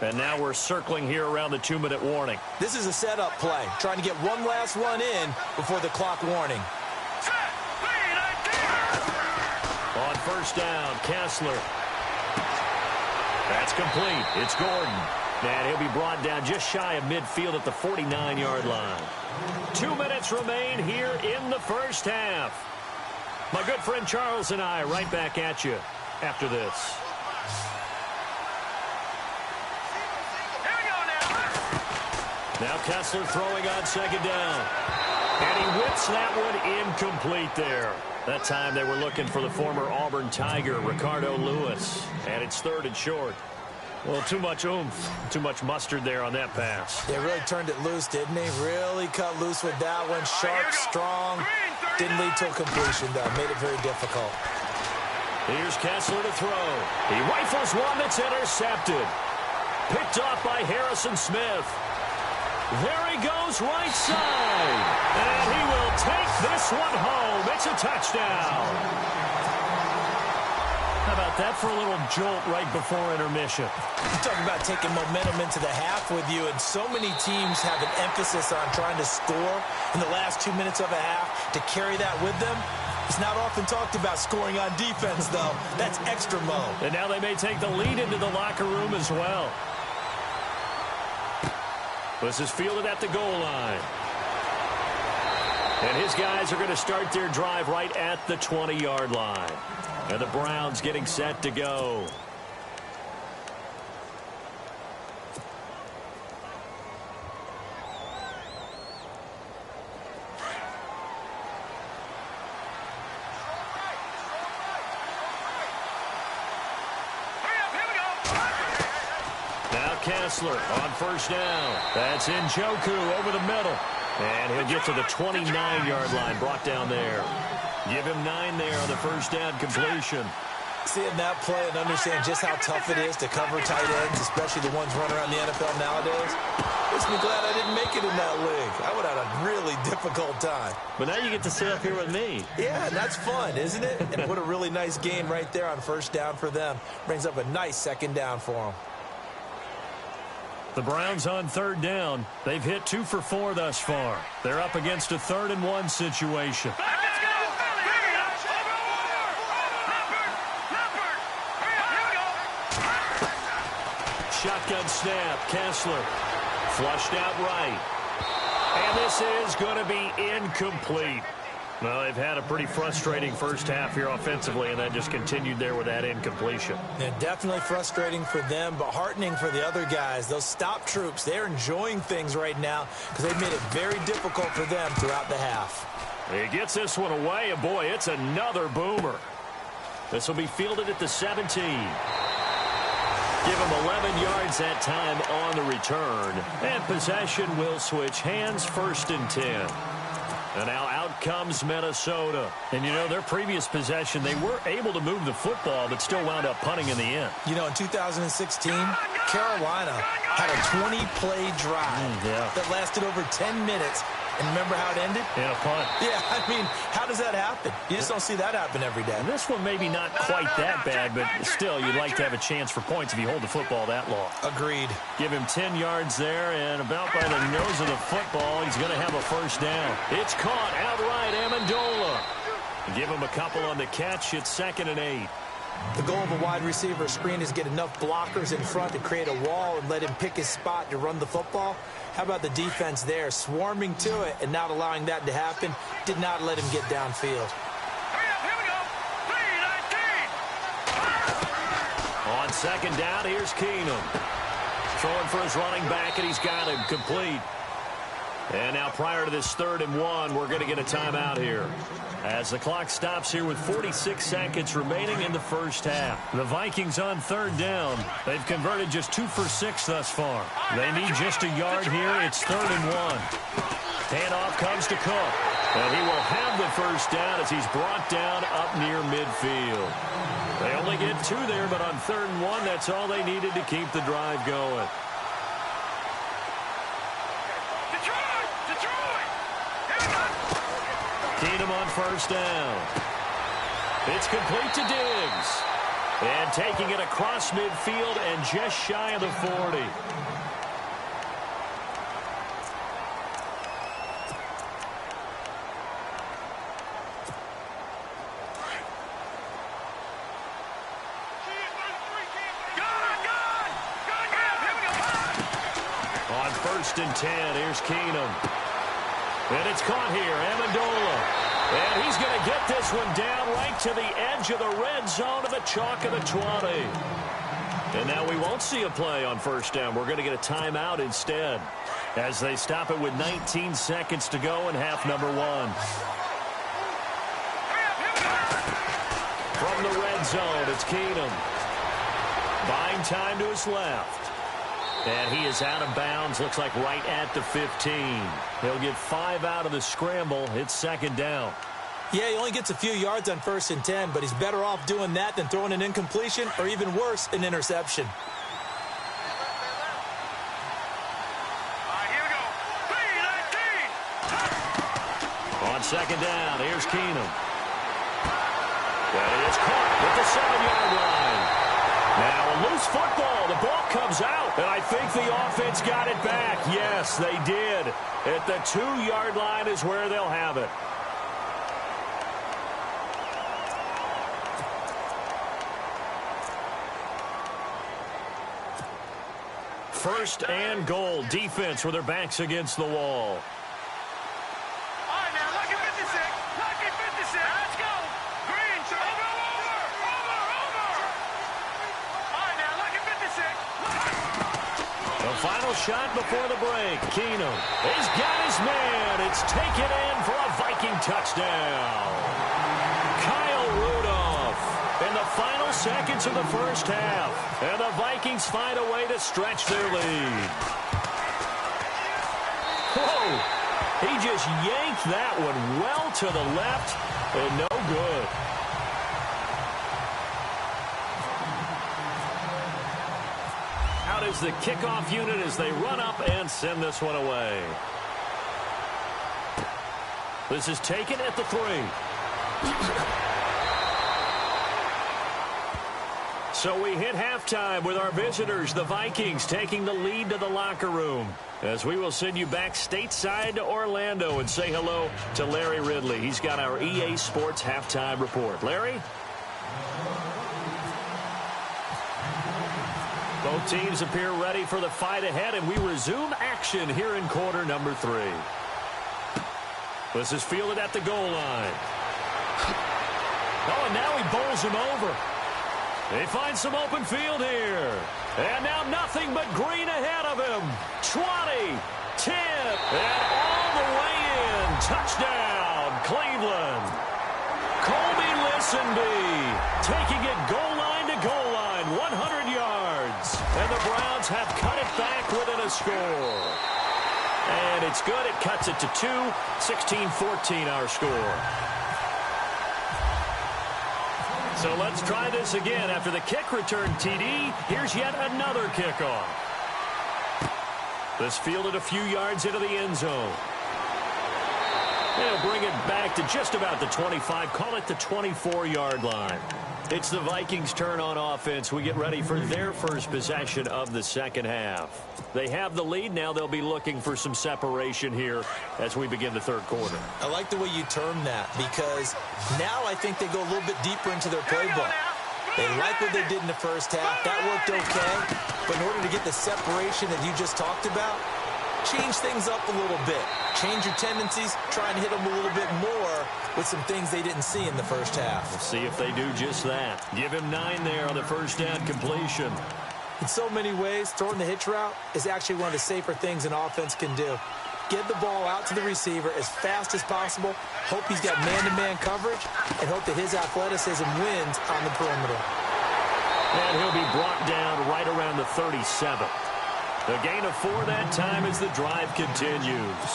And now we're circling here around the 2-minute warning. This is a setup play, trying to get one last run in before the clock warning. On first down, Kessler. That's complete. It's Gordon. And he'll be brought down just shy of midfield at the 49-yard line. 2 minutes remain here in the first half. My good friend Charles and I right back at you after this. Now Kessler throwing on second down. And he whips that one incomplete there. That time they were looking for the former Auburn Tiger, Ricardo Lewis. And it's 3rd and short. Well, too much oomph, too much mustard there on that pass. They really turned it loose, didn't they? Really cut loose with that one. Sharp, strong. Didn't lead to a completion, though. Made it very difficult. Here's Kessler to throw. He rifles one that's intercepted. Picked off by Harrison Smith. There he goes right side. And he will take this one home. It's a touchdown. How about that for a little jolt right before intermission? You talk about taking momentum into the half with you, and so many teams have an emphasis on trying to score in the last 2 minutes of a half. To carry that with them, it's not often talked about scoring on defense, though. That's extra mode. And now they may take the lead into the locker room as well. This is fielded at the goal line. And his guys are going to start their drive right at the 20-yard line. And the Browns getting set to go. Now Kessler on first down. That's Njoku over the middle. And he'll get to the 29-yard line, brought down there. Give him 9 there on the first down completion. Seeing that play and understand just how tough it is to cover tight ends, especially the ones running around the NFL nowadays, makes me glad I didn't make it in that league. I would have had a really difficult time. But now you get to sit up here with me. Yeah, that's fun, isn't it? And what a really nice game right there on first down for them. Brings up a nice second down for them. The Browns on third down. They've hit 2 for 4 thus far. They're up against a 3rd and 1 situation. Shotgun snap. Kessler flushed out right. And this is going to be incomplete. Well, they've had a pretty frustrating first half here offensively, and that just continued there with that incompletion. Yeah, definitely frustrating for them, but heartening for the other guys. Those stop troops, they're enjoying things right now because they've made it very difficult for them throughout the half. He gets this one away, and boy, it's another boomer. This will be fielded at the 17. Give him 11 yards that time on the return. And possession will switch hands, 1st and 10. And now out comes Minnesota. And, you know, their previous possession, they were able to move the football, but still wound up punting in the end. You know, in 2016, Carolina had a 20-play drive that lasted over 10 minutes. And remember how it ended? In a punt. Yeah, I mean, how does that happen? You just don't see that happen every day. And this one maybe not quite that bad, but still, you'd like to have a chance for points if you hold the football that long. Agreed. Give him 10 yards there, and about by the nose of the football, he's going to have a first down. It's caught outright, Amendola. Give him a couple on the catch. It's 2nd and 8. The goal of a wide receiver screen is get enough blockers in front to create a wall and let him pick his spot to run the football. How about the defense there, swarming to it and not allowing that to happen? Did not let him get downfield. On second down, here's Keenum. Throwing for his running back, and he's got him complete. And now prior to this 3rd and 1, we're going to get a timeout here. As the clock stops here with 46 seconds remaining in the first half. The Vikings on 3rd down. They've converted just 2 for 6 thus far. They need just a yard here. It's 3rd and 1. Handoff comes to Cook. And he will have the first down as he's brought down up near midfield. They only get 2 there, but on 3rd and 1, that's all they needed to keep the drive going. Keenum on first down. It's complete to Diggs. And taking it across midfield and just shy of the 40. On 1st and 10, here's Keenum. And it's caught here, Amendola. And he's going to get this one down right to the edge of the red zone of the chalk of the 20. And now we won't see a play on 1st down. We're going to get a timeout instead as they stop it with 19 seconds to go in half number 1. From the red zone, it's Keenum. Buying time to his left. And he is out of bounds, looks like right at the 15. He'll get 5 out of the scramble. It's 2nd down. Yeah, he only gets a few yards on 1st and 10, but he's better off doing that than throwing an incompletion or even worse, an interception. Here we go. 3-19. On 2nd down, here's Keenum. And he is caught at the 7-yard line. Now a loose football. The ball comes out, and I think the offense got it back. Yes, they did. At the 2-yard line is where they'll have it. First and goal. Defense with their backs against the wall. All right, now, lucky 56. Lucky 56. Let's go. Green, over. All right, now, lucky 56. The final shot before the break. Keenum. He's got his man. It's taken in for a Viking touchdown. Kyle Rudolph in the final seconds of the 1st half. And the Vikings find a way to stretch their lead. Whoa! He just yanked that one well to the left and no good. Out is the kickoff unit as they run up and send this one away. This is taken at the 3. So we hit halftime with our visitors, the Vikings, taking the lead to the locker room. As we will send you back stateside to Orlando and say hello to Larry Ridley. He's got our EA Sports halftime report. Larry? Both teams appear ready for the fight ahead, and we resume action here in quarter number 3. This is fielded at the goal line. Oh, and now he bowls him over. They find some open field here. And now nothing but green ahead of him. 20, 10, and all the way in. Touchdown, Cleveland. Colby Listenby taking it goal line to goal line, 100 yards. And the Browns have cut it back within a score. And it's good. It cuts it to 2, 16-14 our score. So let's try this again. After the kick return TD, here's yet another kickoff. This fielded a few yards into the end zone. They'll bring it back to just about the 25, call it the 24-yard line. It's the Vikings' turn on offense. We get ready for their first possession of the 2nd half. They have the lead. Now they'll be looking for some separation here as we begin the 3rd quarter. I like the way you term that because now I think they go a little bit deeper into their playbook. They like what they did in the 1st half. That worked okay. But in order to get the separation that you just talked about, change things up a little bit. Change your tendencies, try and hit them a little bit more with some things they didn't see in the 1st half. We'll see if they do just that. Give him 9 there on the 1st down completion. In so many ways, throwing the hitch route is actually one of the safer things an offense can do. Get the ball out to the receiver as fast as possible, hope he's got man-to-man coverage, and hope that his athleticism wins on the perimeter. And he'll be brought down right around the 37. The gain of 4 that time as the drive continues.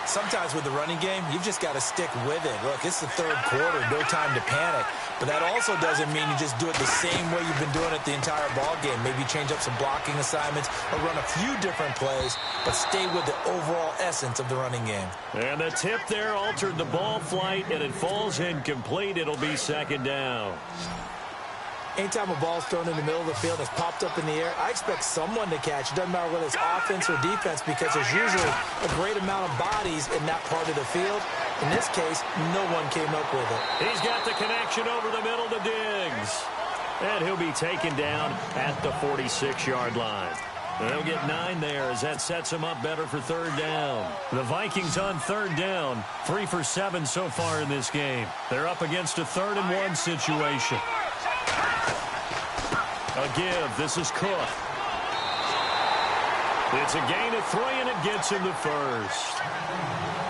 Sometimes with the running game, you've just got to stick with it. Look, it's the 3rd quarter, no time to panic. But that also doesn't mean you just do it the same way you've been doing it the entire ball game. Maybe change up some blocking assignments or run a few different plays, but stay with the overall essence of the running game. And the tip there altered the ball flight, and it falls incomplete. It'll be 2nd down. Anytime a ball's thrown in the middle of the field and it's popped up in the air, I expect someone to catch. It doesn't matter whether it's offense or defense because there's usually a great amount of bodies in that part of the field. In this case, no one came up with it. He's got the connection over the middle to Diggs. And he'll be taken down at the 46-yard line. They'll get 9 there as that sets them up better for third down. The Vikings on third down, 3 for 7 so far in this game. They're up against a 3rd-and-1 situation. A give. This is Cook. It's a gain of 3, and it gets him the first.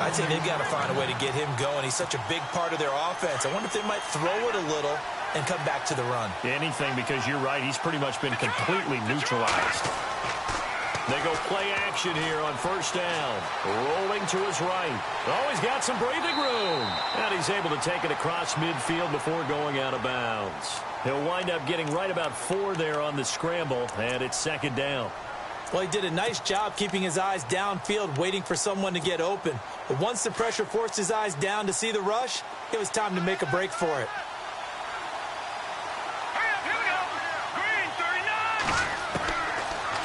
I'd say they've got to find a way to get him going. He's such a big part of their offense. I wonder if they might throw it a little and come back to the run. Anything, because you're right. He's pretty much been completely neutralized. They go play action here on first down. Rolling to his right. Oh, he's got some breathing room. And he's able to take it across midfield before going out of bounds. He'll wind up getting right about 4 there on the scramble, and it's 2nd down. Well, he did a nice job keeping his eyes downfield, waiting for someone to get open. But once the pressure forced his eyes down to see the rush, it was time to make a break for it.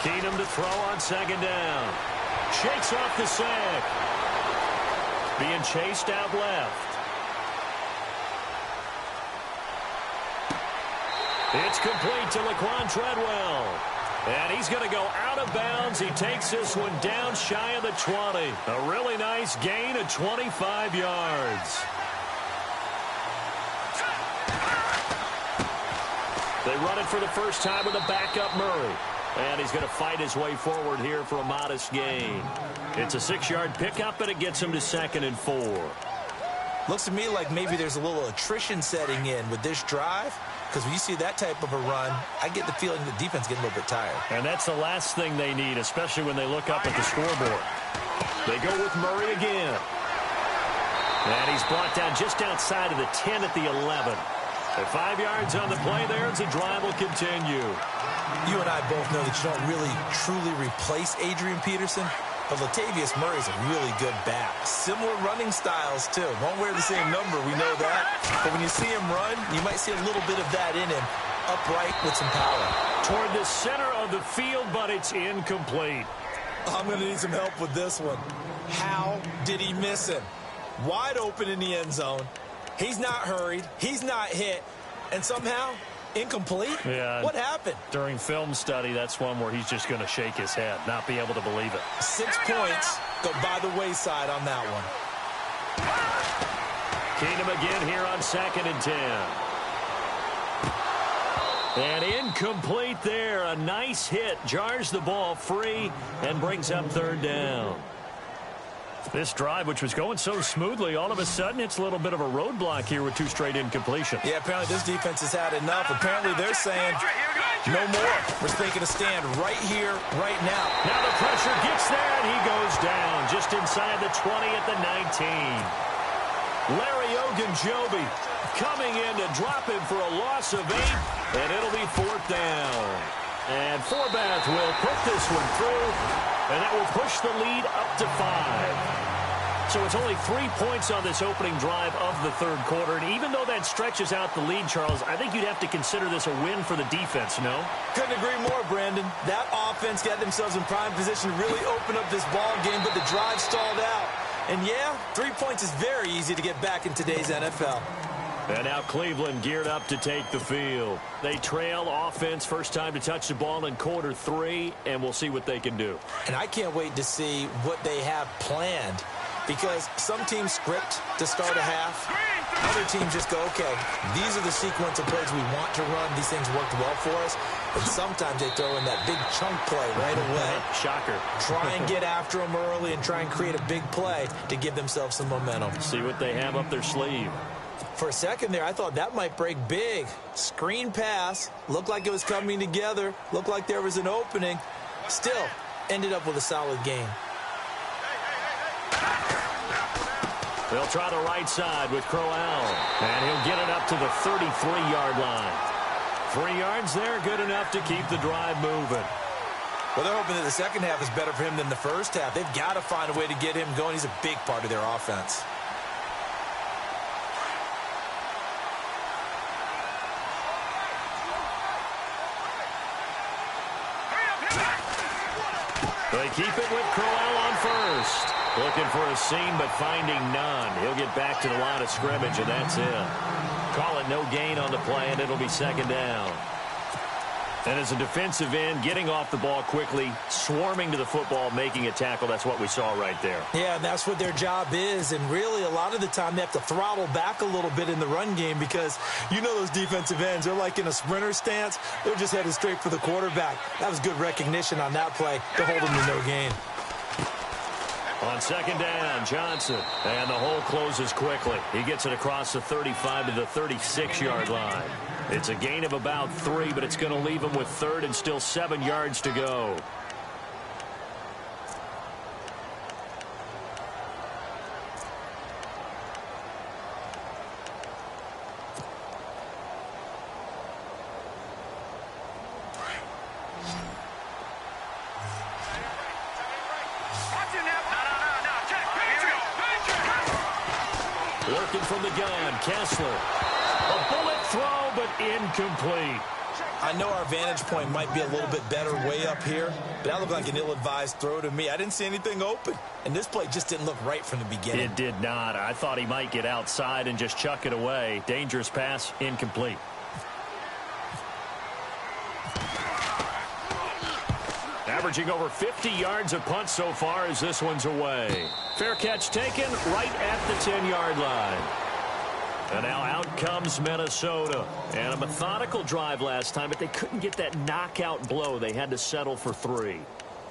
Keenum to throw on 2nd down. Shakes off the sack. Being chased out left. It's complete to Laquan Treadwell. And he's going to go out of bounds. He takes this one down shy of the 20. A really nice gain of 25 yards. They run it for the first time with a backup Murray. And he's going to fight his way forward here for a modest gain. It's a 6-yard pickup, and it gets him to 2nd and 4. Looks to me like maybe there's a little attrition setting in with this drive. Because when you see that type of a run, I get the feeling the defense getting a little bit tired. And that's the last thing they need, especially when they look up at the scoreboard. They go with Murray again. And he's brought down just outside of the 10 at the 11. At 5 yards on the play there as the drive will continue. You and I both know that you don't really truly replace Adrian Peterson. But Latavius Murray's a really good back. Similar running styles, too. Won't wear the same number, we know that. But when you see him run, you might see a little bit of that in him. Upright with some power. Toward the center of the field, but it's incomplete. I'm going to need some help with this one. How did he miss him? Wide open in the end zone. He's not hurried. He's not hit. And somehow, incomplete? Yeah. What happened? During film study, that's one where he's just going to shake his head, not be able to believe it. 6 points go by the wayside on that one. Keenum again here on 2nd and 10. And incomplete there. A nice hit. Jars the ball free and brings up 3rd down. This drive, which was going so smoothly, all of a sudden it's a little bit of a roadblock here with 2 straight incompletions. Yeah, apparently this defense has had enough. Apparently they're saying no more. We're taking a stand right here, right now. Now the pressure gets there, and he goes down just inside the 20 at the 19. Larry Ogunjobi coming in to drop him for a loss of 8, and it'll be 4th down. And Forbath will put this one through, and that will push the lead up to 5. So it's only 3 points on this opening drive of the 3rd quarter. And even though that stretches out the lead, Charles, I think you'd have to consider this a win for the defense, no? Couldn't agree more, Brandon. That offense got themselves in prime position to really open up this ball game, but the drive stalled out. And yeah, 3 points is very easy to get back in today's NFL. And now Cleveland geared up to take the field. They trail offense, first time to touch the ball in quarter 3, and we'll see what they can do. And I can't wait to see what they have planned, because some teams script to start a half. Other teams just go, okay, these are the sequence of plays we want to run. These things worked well for us. And sometimes they throw in that big chunk play right away. Shocker. Try and get after them early and try and create a big play to give themselves some momentum. See what they have up their sleeve. For a second there, I thought that might break big. Screen pass. Looked like it was coming together. Looked like there was an opening. Still, ended up with a solid game. They'll try the right side with Crowell. And he'll get it up to the 33-yard line. 3 yards there, good enough to keep the drive moving. Well, they're hoping that the second half is better for him than the first half. They've got to find a way to get him going. He's a big part of their offense. They keep it with Crowell on first. Looking for a seam, but finding none. He'll get back to the line of scrimmage, and that's it. Call it no gain on the play, and it'll be second down. And as a defensive end, getting off the ball quickly, swarming to the football, making a tackle, that's what we saw right there. Yeah, and that's what their job is. And really, a lot of the time, they have to throttle back a little bit in the run game because you know those defensive ends, they're like in a sprinter stance. They're just headed straight for the quarterback. That was good recognition on that play to hold them to no gain. On second down, Johnson. And the hole closes quickly. He gets it across the 35 to the 36-yard line. It's a gain of about 3, but it's going to leave him with third and still 7 yards to go. Working from the gun, Kessler. A bullet throw, but incomplete. I know our vantage point might be a little bit better way up here, but that looked like an ill-advised throw to me. I didn't see anything open, and this play just didn't look right from the beginning. It did not. I thought he might get outside and just chuck it away. Dangerous pass, incomplete. Averaging over 50 yards a punt so far as this one's away. Fair catch taken right at the 10-yard line. And now out comes Minnesota. And a methodical drive last time, but they couldn't get that knockout blow. They had to settle for 3.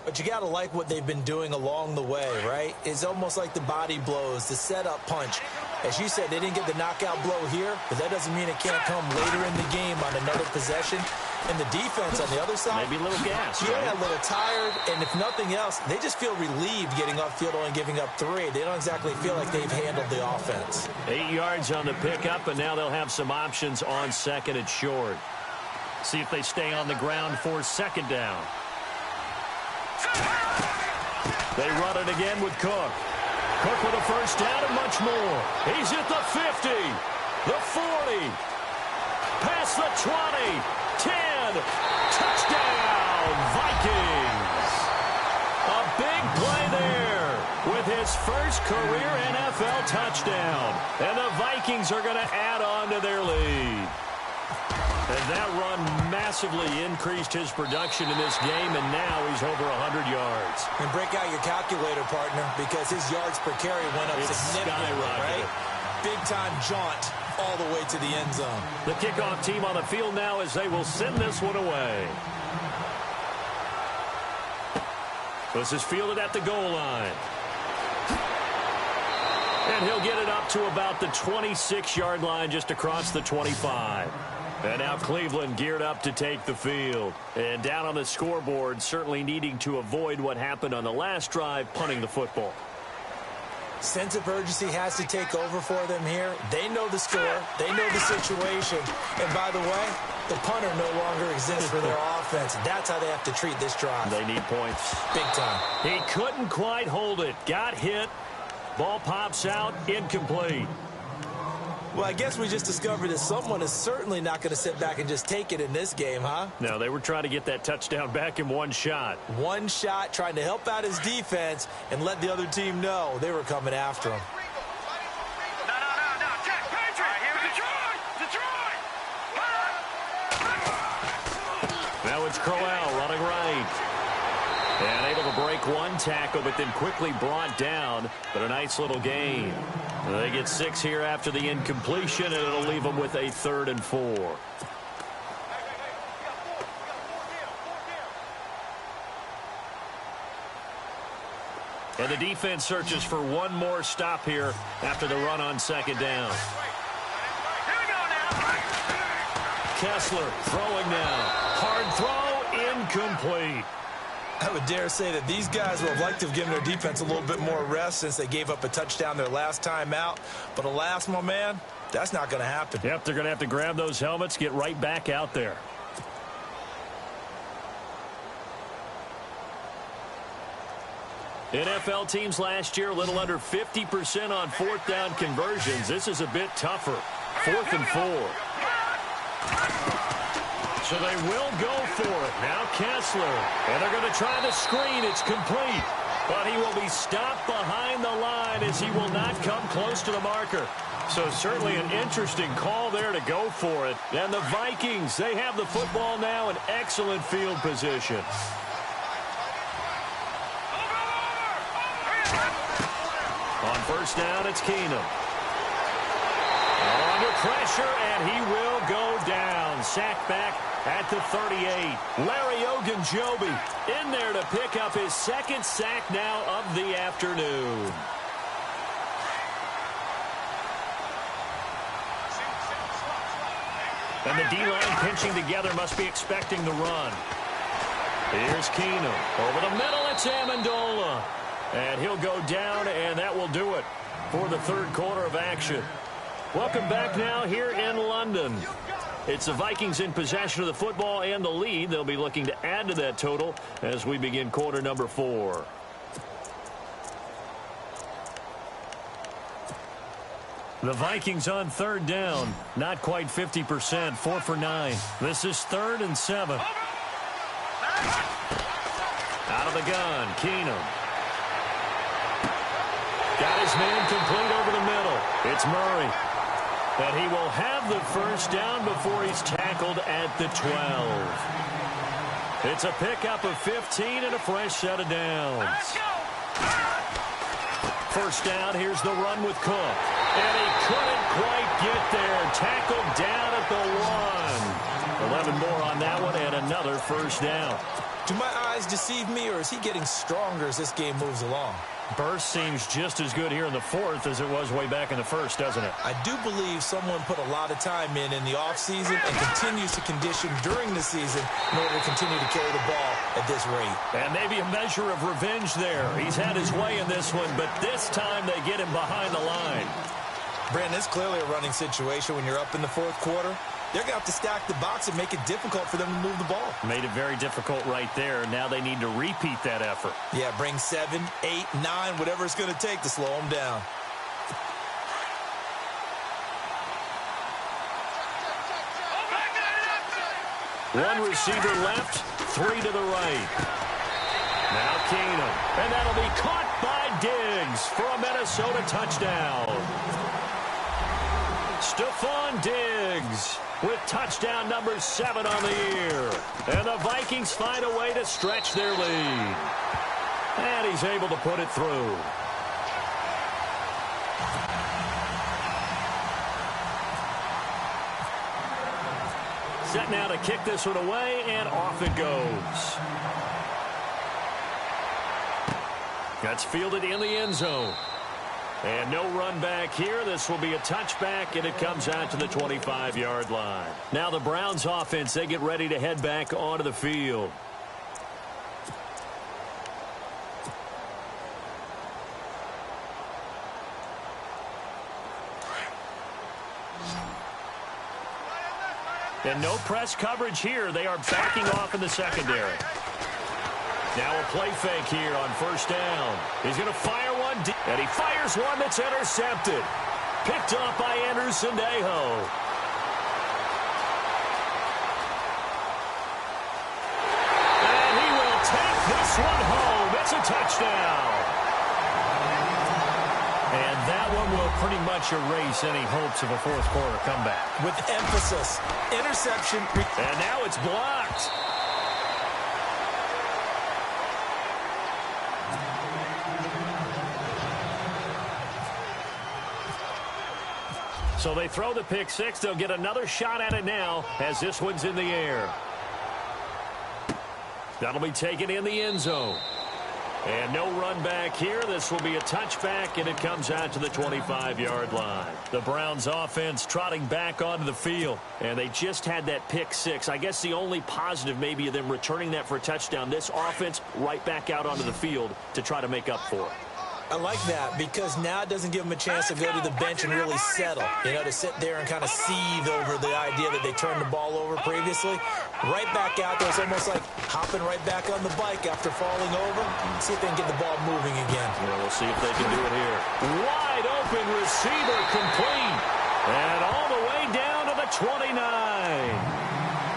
But you got to like what they've been doing along the way, right? It's almost like the body blows, the setup punch. As you said, they didn't get the knockout blow here, but that doesn't mean it can't come later in the game on another possession. And the defense on the other side, maybe a little gas. Yeah, right? A little tired. And if nothing else, they just feel relieved getting off field only giving up 3. They don't exactly feel like they've handled the offense. 8 yards on the pickup, and now they'll have some options on second and short. See if they stay on the ground for second down. They run it again with Cook. Cook with a first down and much more. He's at the 50, the 40, past the 20, 10, touchdown, Vikings. A big play there with his first career NFL touchdown. And the Vikings are going to add on to their lead. And that run massively increased his production in this game, and now he's over 100 yards. And break out your calculator, partner, because his yards per carry went up significantly, right? Big-time jaunt all the way to the end zone. The kickoff team on the field now as they will send this one away. This is fielded at the goal line. And he'll get it up to about the 26-yard line, just across the 25. And now Cleveland geared up to take the field. And down on the scoreboard, certainly needing to avoid what happened on the last drive, punting the football. Sense of urgency has to take over for them here. They know the score. They know the situation. And by the way, the punter no longer exists for their offense. That's how they have to treat this drive. They need points. Big time. He couldn't quite hold it. Got hit. Ball pops out. Incomplete. Well, I guess we just discovered that someone is certainly not going to sit back and just take it in this game, huh? No, they were trying to get that touchdown back in one shot. One shot, trying to help out his defense and let the other team know they were coming after him. No. Jack Patrick! Here, Detroit! Now it's Crowell running right. And able to break one tackle, but then quickly brought down. But a nice little gain. They get 6 here after the incompletion, and it'll leave them with a 3rd and 4. And the defense searches for one more stop here after the run on second down. Kessler throwing now. Hard throw, incomplete. I would dare say that these guys would have liked to have given their defense a little bit more rest since they gave up a touchdown their last time out. But alas, my man, that's not going to happen. Yep, they're going to have to grab those helmets, get right back out there. NFL teams last year a little under 50% on 4th down conversions. This is a bit tougher. 4th and 4. So they will go for it. Now Kessler. And they're going to try the screen. It's complete. But he will be stopped behind the line as he will not come close to the marker. So certainly an interesting call there to go for it. And the Vikings, they have the football now in excellent field position. On first down, it's Keenum. Under pressure, and he will go down. Sacked back at the 38. Larry Ogunjobi in there to pick up his second sack now of the afternoon. And the D-line pinching together must be expecting the run. Here's Keenum. Over the middle, it's Amendola. And he'll go down, and that will do it for the third quarter of action. Welcome back now here in London. It's the Vikings in possession of the football and the lead. They'll be looking to add to that total as we begin quarter number 4. The Vikings on third down. Not quite 50%. 4 for 9. This is 3rd and 7. Out of the gun, Keenum. Got his man complete over the middle. It's Murray. And he will have the first down before he's tackled at the 12. It's a pickup of 15 and a fresh set of downs. First down, here's the run with Cook. And he couldn't quite get there. Tackled down at the 1. 11 more on that one and another first down. Do my eyes deceive me, or is he getting stronger as this game moves along? Burst seems just as good here in the 4th as it was way back in the 1st, doesn't it? I do believe someone put a lot of time in the offseason and continues to condition during the season in order to continue to carry the ball at this rate. And maybe a measure of revenge there. He's had his way in this one, but this time they get him behind the line. Brandon, it's clearly a running situation when you're up in the 4th quarter. They're going to have to stack the box and make it difficult for them to move the ball. Made it very difficult right there. Now they need to repeat that effort. Yeah, bring 7, 8, 9, whatever it's going to take to slow them down. One receiver left, 3 to the right. Now Keenum. And that'll be caught by Diggs for a Minnesota touchdown. Stephon Diggs with touchdown number 7 on the year. And the Vikings find a way to stretch their lead. And he's able to put it through. Set now to kick this one away, and off it goes. That's fielded in the end zone. And no run back here. This will be a touchback, and it comes out to the 25-yard line. Now the Browns offense, they get ready to head back onto the field. And no press coverage here. They are backing off in the secondary. Now a play fake here on first down. He's going to fire one deep, and he fires one that's intercepted. Picked off by Andrew Sendejo. And he will take this one home. It's a touchdown. And that one will pretty much erase any hopes of a fourth quarter comeback. With emphasis, interception. And now it's blocked. So they throw the pick six. They'll get another shot at it now as this one's in the air. That'll be taken in the end zone. And no run back here. This will be a touchback, and it comes out to the 25-yard line. The Browns offense trotting back onto the field, and they just had that pick six. I guess the only positive maybe of them returning that for a touchdown. This offense right back out onto the field to try to make up for it. I like that because now it doesn't give them a chance to go to the bench and really settle. You know, to sit there and kind of seethe over the idea that they turned the ball over previously. Right back out there. It's almost like hopping right back on the bike after falling over. See if they can get the ball moving again. Yeah, we'll see if they can do it here. Wide open receiver complete. And all the way down to the 29.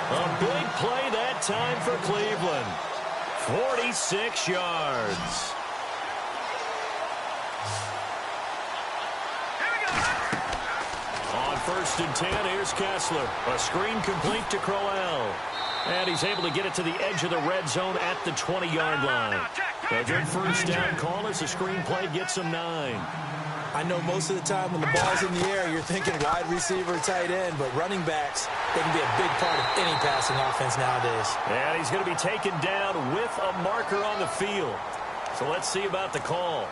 A big play that time for Cleveland. 46 yards. On 1st and 10, here's Kessler. A screen complete to Crowell. And he's able to get it to the edge of the red zone at the 20-yard line. A good first down call as the screen play gets him 9. I know most of the time when the ball's in the air, you're thinking wide receiver, tight end, but running backs, they can be a big part of any passing offense nowadays. And he's going to be taken down with a marker on the field. So let's see about the call.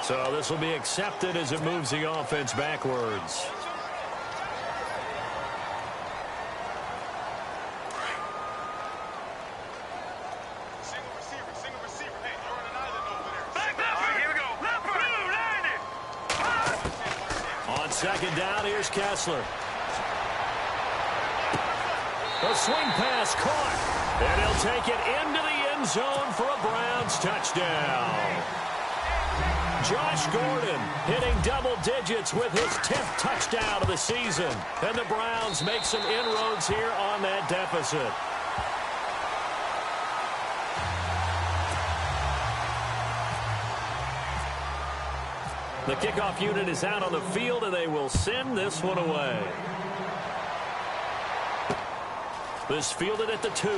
So this will be accepted as it moves the offense backwards. Second down, here's Kessler. A swing pass caught. And he'll take it into the end zone for a Browns touchdown. Josh Gordon hitting double digits with his 10th touchdown of the season. And the Browns make some inroads here on that deficit. The kickoff unit is out on the field, and they will send this one away. This fielded at the 2.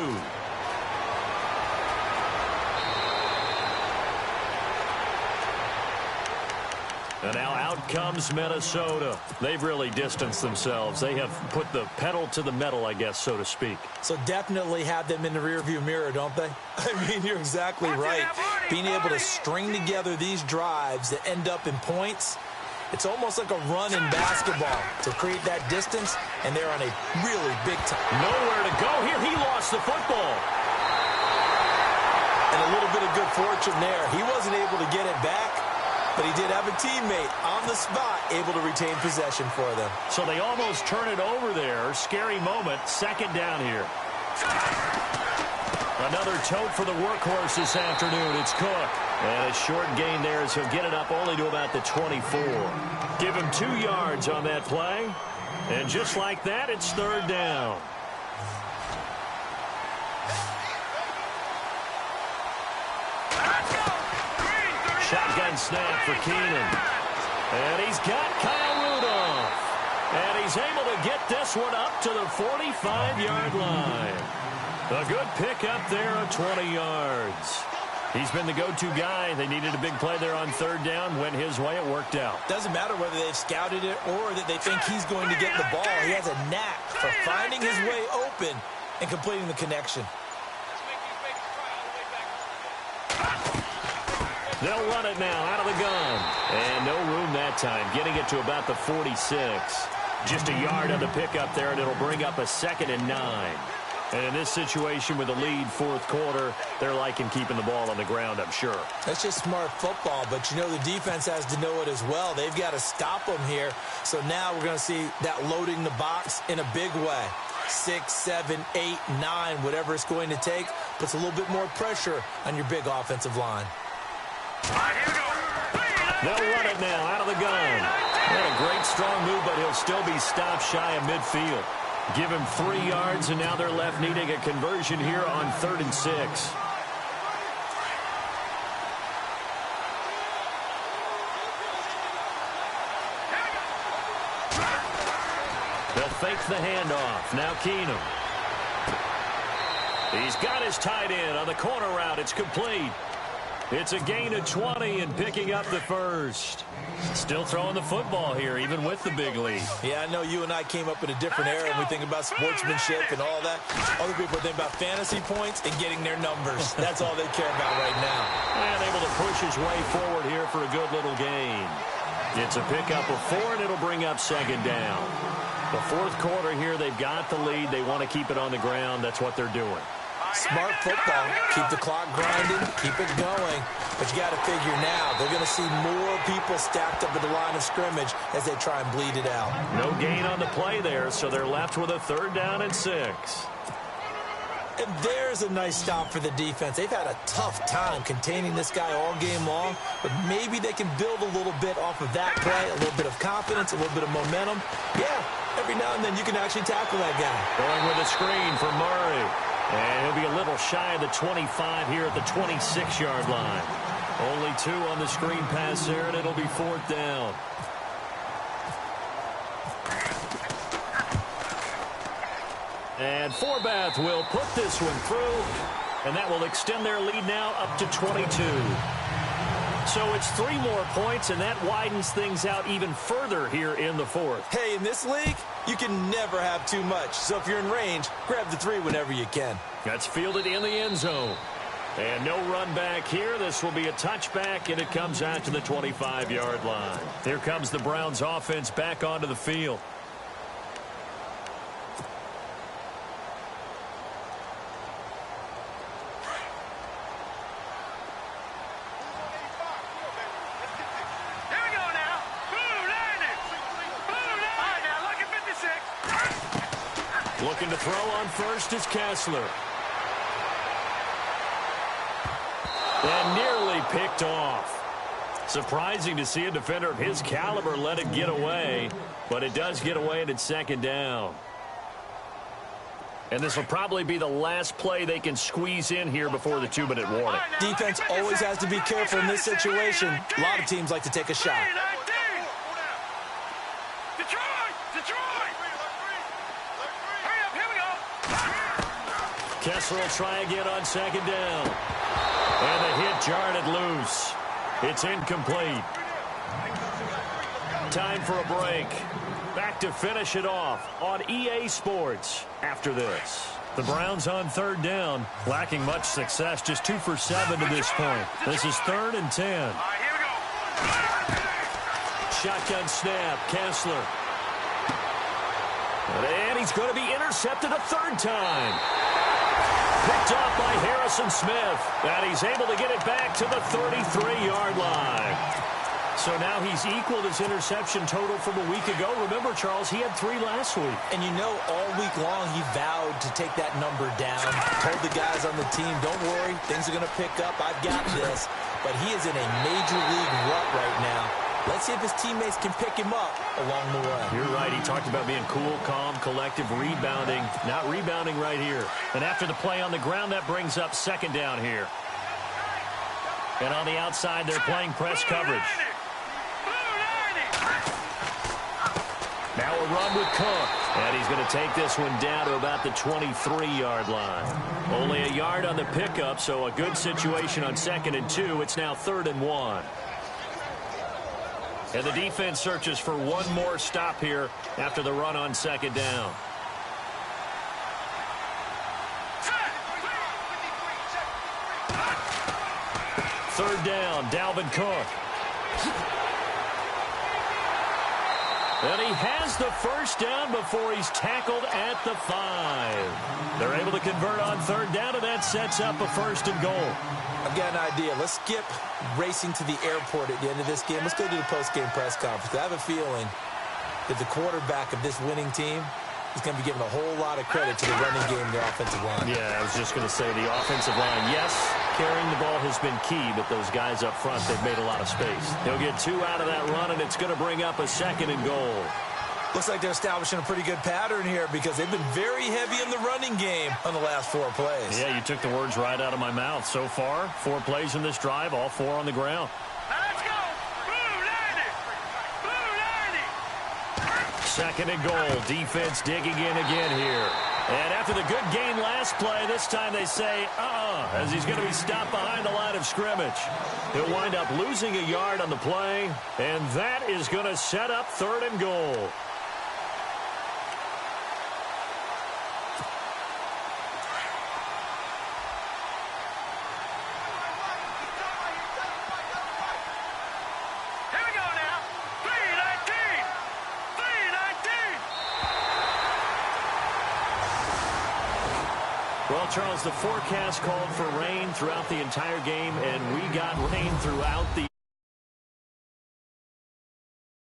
And now out comes Minnesota. They've really distanced themselves. They have put the pedal to the metal, I guess, so to speak. So definitely have them in the rearview mirror, don't they? I mean, you're exactly right. Being able to string together these drives that end up in points, it's almost like a run in basketball to create that distance, and they're on a really big time. Nowhere to go here. He lost the football. And a little bit of good fortune there. He wasn't able to get it back, but he did have a teammate on the spot able to retain possession for them. So they almost turn it over there. Scary moment. Second down here. Another tote for the workhorse this afternoon. It's Cook. And a short gain there as he'll get it up only to about the 24. Give him 2 yards on that play. And just like that, it's third down. Shotgun snap for Keenum. And he's got Kyle Rudolph. And he's able to get this one up to the 45-yard line. A good pickup there of 20 yards. He's been the go-to guy. They needed a big play there on third down. Went his way. It worked out. Doesn't matter whether they've scouted it or that they think he's going to get the ball. He has a knack for finding his way open and completing the connection. They'll run it now out of the gun. And no room that time. Getting it to about the 46. Just a yard on the pickup there, and it'll bring up a 2nd and 9. And in this situation with the lead, fourth quarter, they're liking keeping the ball on the ground, I'm sure. That's just smart football, but you know the defense has to know it as well. They've got to stop them here. So now we're going to see that loading the box in a big way. 6, 7, 8, 9, whatever it's going to take, puts a little bit more pressure on your big offensive line. They'll run it now out of the gun. Had a great strong move, but he'll still be stopped shy of midfield. Give him 3 yards, and now they're left needing a conversion here on 3rd and 6. They'll fake the handoff. Now Keenum. He's got his tight end on the corner route. It's complete. It's a gain of 20 and picking up the first. Still throwing the football here, even with the big lead. Yeah, I know you and I came up in a different era and we think about sportsmanship and all that. Other people think about fantasy points and getting their numbers. That's all they care about right now. And able to push his way forward here for a good little gain. It's a pickup of 4, and it'll bring up 2nd down. The fourth quarter here, they've got the lead. They want to keep it on the ground. That's what they're doing. Smart football. Keep the clock grinding. Keep it going. But you got to figure now, they're going to see more people stacked up at the line of scrimmage as they try and bleed it out. No gain on the play there, so they're left with a 3rd down and 6. And there's a nice stop for the defense. They've had a tough time containing this guy all game long, but maybe they can build a little bit off of that play, a little bit of confidence, a little bit of momentum. Yeah, Every now and then you can actually tackle that guy. Going with a screen for Murray. And he'll be a little shy of the 25 here at the 26-yard line. Only 2 on the screen pass there, and it'll be 4th down. And Forbath will put this one through, and that will extend their lead now up to 22. So it's 3 more points, and that widens things out even further here in the 4th. Hey, in this league, you can never have too much. So if you're in range, grab the 3 whenever you can. That's fielded in the end zone. And no run back here. This will be a touchback, and it comes out to the 25-yard line. Here comes the Browns offense back onto the field. Looking to throw on first is Kessler. And nearly picked off. Surprising to see a defender of his caliber let it get away, but it does get away and it's 2nd down. And this will probably be the last play they can squeeze in here before the 2-minute warning. Defense always has to be careful in this situation. A lot of teams like to take a shot. Kessler will try again on 2nd down. And the hit jarred it loose. It's incomplete. Time for a break. Back to finish it off on EA Sports after this. The Browns on 3rd down, lacking much success, just 2 for 7 to this point. This is 3rd and 10. Shotgun snap, Kessler. And he's going to be intercepted a 3rd time. Picked off by Harrison Smith. And he's able to get it back to the 33-yard line. So now he's equaled his interception total from a week ago. Remember, Charles, he had 3 last week. And you know, all week long he vowed to take that number down. Told the guys on the team, don't worry, things are going to pick up. I've got this. But he is in a major league rut right now. Let's see if his teammates can pick him up along the way. You're right. He talked about being cool, calm, collective, rebounding. Not rebounding right here. And after the play on the ground, that brings up 2nd down here. And on the outside, they're playing press coverage. Now a run with Cook. And he's going to take this one down to about the 23-yard line. Only a yard on the pickup, so a good situation on 2nd and 2. It's now 3rd and 1. And the defense searches for one more stop here after the run on 2nd down. Third down, Dalvin Cook. And he has the first down before he's tackled at the 5. They're able to convert on 3rd down, and that sets up a 1st and goal. I've got an idea. Let's skip racing to the airport at the end of this game. Let's go to the post-game press conference. I have a feeling that the quarterback of this winning team is going to be given a whole lot of credit to the running game and their offensive line. Yeah, I was just going to say the offensive line, yes, carrying the ball has been key, but those guys up front, they've made a lot of space. He'll get 2 out of that run, and it's going to bring up a 2nd and goal. Looks like they're establishing a pretty good pattern here because they've been very heavy in the running game on the last 4 plays. Yeah, you took the words right out of my mouth. So far, 4 plays in this drive, all 4 on the ground. Let's go! Blue 90! Blue 90! 2nd and goal. Defense digging in again here. And after the good gain last play, this time they say, as he's going to be stopped behind the line of scrimmage. He'll wind up losing a yard on the play, and that is going to set up 3rd and goal. Well, Charles, the forecast called for rain throughout the entire game, and we got rain throughout the